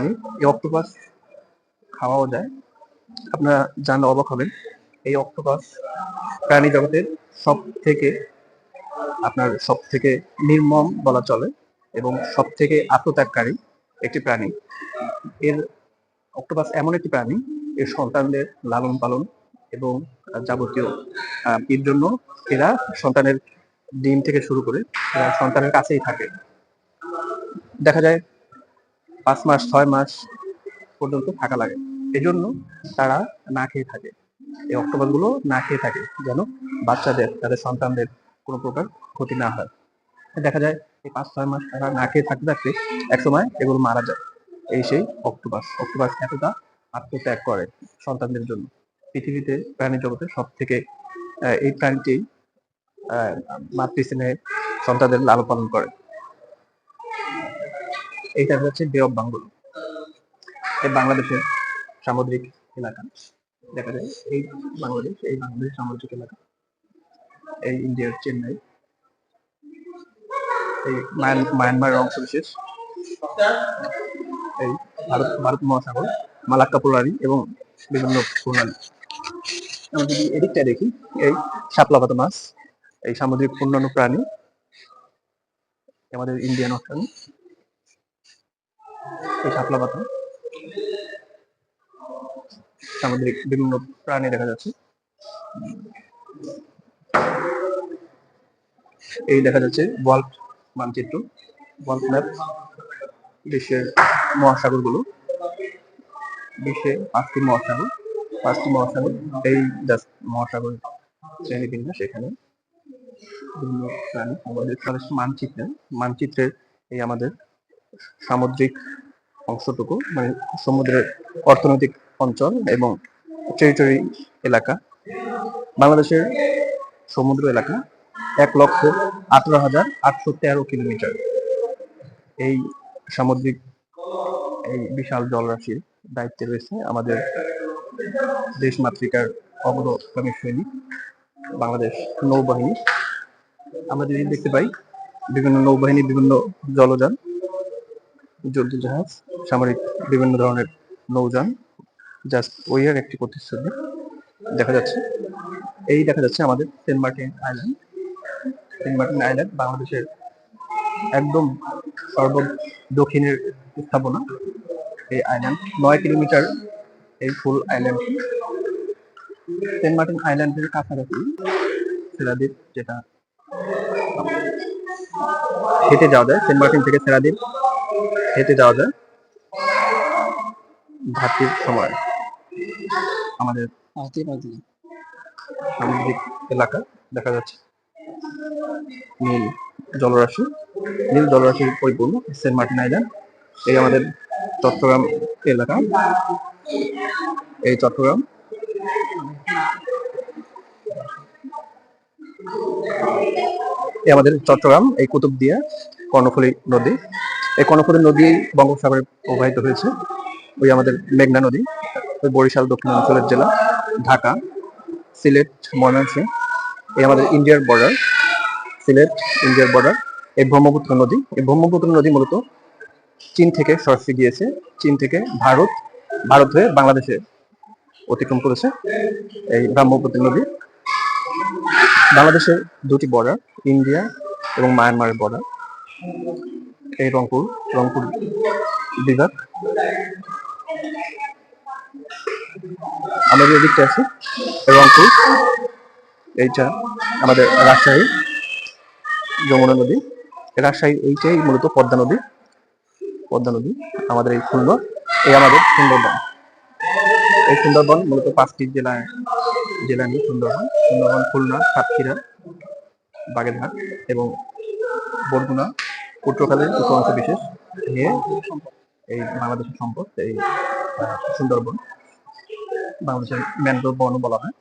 প্রাণী। এই অক্টোপাস খাওয়াও যায়। আপনারা জানলে অবাক হবেন, এই অক্টোপাস প্রাণী জগতের সব থেকে নির্মম বলা চলে এবং সব থেকে আত্মত্যাগকারী একটি প্রাণী। এর অক্টোপাস এমন একটি প্রাণী, এর সন্তানদের লালন পালন এবং যাবতীয় এর জন্য এরা সন্তানের ডিম থেকে শুরু করে এরা সন্তানের কাছেই থাকে। দেখা যায় 5 মাস 6 মাস পর্যন্ত থাকা লাগে। এজন্য তারা না খেয়ে থাকে। এই অক্টোপাস গুলো না খেয়ে থাকে যেন তাদের সন্তানদের কোনো প্রকার ক্ষতি না হয়। দেখা যায় এই 5-6 মাস তারা না খেয়ে থাকতে থাকতে একসময় এগুলো মারা যায়। এই সেই অক্টোপাস এতটা আত্মত্যাগ করে সন্তানদের জন্য। পৃথিবীতে প্রাণী জগতে সব থেকে এই প্রাণীটি মাতৃস্নেহে সন্তানদের লালন পালন করে। এইটা হচ্ছে বে অফ বেঙ্গল, এই বাংলাদেশের সামুদ্রিক এলাকা। দেখা যায় এই বাংলাদেশ সামুদ্রিক এলাকা, এই ইন্ডিয়ার চেন্নাই, এই মায়ানমারের অংশ বিশেষ, এই ভারত মহাসাগর, মালাক্কা প্রণালী এবং বিভিন্ন প্রণালী। আমরা যদি এদিকটা দেখি, এই শাপলা পাতা মাছ, এই সামুদ্রিক অন্যান্য প্রাণী, আমাদের ইন্ডিয়ান অপশন, এই শাপলা পাতা সামুদ্রিক বিভিন্ন প্রাণী দেখা যাচ্ছে। এই দেখা যাচ্ছে ওয়ার্ল্ড মানচিত্র, ওয়ার্ল্ড ম্যাপ, বিশ্বের মহাসাগরগুলো। বিশ্বে 5টি মহাসাগর, এই জাস্ট মহাসাগর শ্রেণীবিন্যাস। সেখানে বিভিন্ন প্রাণী আমাদের মানচিত্রের এই আমাদের সামুদ্রিক অংশটুকু, মানে সমুদ্রের অর্থনৈতিক অঞ্চল এবং টেরিটরি এলাকা। বাংলাদেশের সমুদ্র এলাকা 1,18,813 কিলোমিটার। এই সামুদ্রিক এই বিশাল জলরাশির দায়িত্বে রয়েছে আমাদের দেশমাতৃকার অগ্রগামী সৈনিক বাংলাদেশ নৌবাহিনী। আমরা যদি দেখতে পাই বিভিন্ন নৌবাহিনী, বিভিন্ন জলযান, যুদ্ধ জাহাজ, সামরিক বিভিন্ন ধরনের নৌযান, জাস্ট ওইয়ার একটি প্রতিশ্রুতি দেখা যাচ্ছে। এই দেখা যাচ্ছে আমাদের সেন্ট মার্টিন আইল্যান্ড, বাংলাদেশের একদম দক্ষিণের স্থাপনা। এই আইল্যান্ড 9 কিলোমিটার, এই ফুল আইল্যান্ড। সেন্ট মার্টিন আইল্যান্ডের কাছাকাছি সেরাদ্বীপ, যেটা হেঁটে যাওয়া যায়। সেন্ট মার্টিন থেকে সেরাদ্বীপ হেঁটে যাওয়া যায় ভাটির সময়। আমাদের সামুদ্রিক এলাকা দেখা যাচ্ছে নীল জলরাশি পরিপূর্ণ সেন্ট মার্টিন আইল্যান্ড। এই আমাদের চট্টগ্রাম এলাকা, এই চট্টগ্রাম। এই আমাদের চট্টগ্রাম, এই কুতুবদিয়া কর্ণফুলী নদী। এই কর্ণফুলী নদী বঙ্গোপসাগরে প্রবাহিত হয়েছে। ওই আমাদের মেঘনা নদী, ওই বরিশাল দক্ষিণাঞ্চলের জেলা, ঢাকা, সিলেট, ময়মনসিংহ। এই আমাদের ইন্ডিয়ার বর্ডার, সিলেট ইন্ডিয়ার বর্ডার। এই ব্রহ্মপুত্র নদী মূলত চীন থেকে সরাসরি গিয়েছে, চীন থেকে ভারত হয়ে বাংলাদেশে অতিক্রম করেছে। এই ব্রহ্মপুত্র নদী বাংলাদেশের দুটি বর্ডার, ইন্ডিয়া এবং মায়ানমারের বর্ডার। এই রংপুর বিভাগ। আমরা যে দিকটা আছি রংপুর, এইটা আমাদের রাজশাহী যমুনা নদী। রাজশাহী এইটাই মূলত পদ্মা নদী। আমাদের এই খুলনা, এই আমাদের সুন্দরবন। এই সুন্দরবন মূলত 5টি জেলা নিয়ে সুন্দরবন, খুলনা, সাতক্ষীরা, বাগেরহাট এবং বরগুনা, পটুয়াখালীর কিছু অংশ বিশেষ নিয়ে এই বাংলাদেশের সম্পদ। এই সুন্দরবন বাংলাদেশের ম্যানগ্রোভ বন বলা হয়।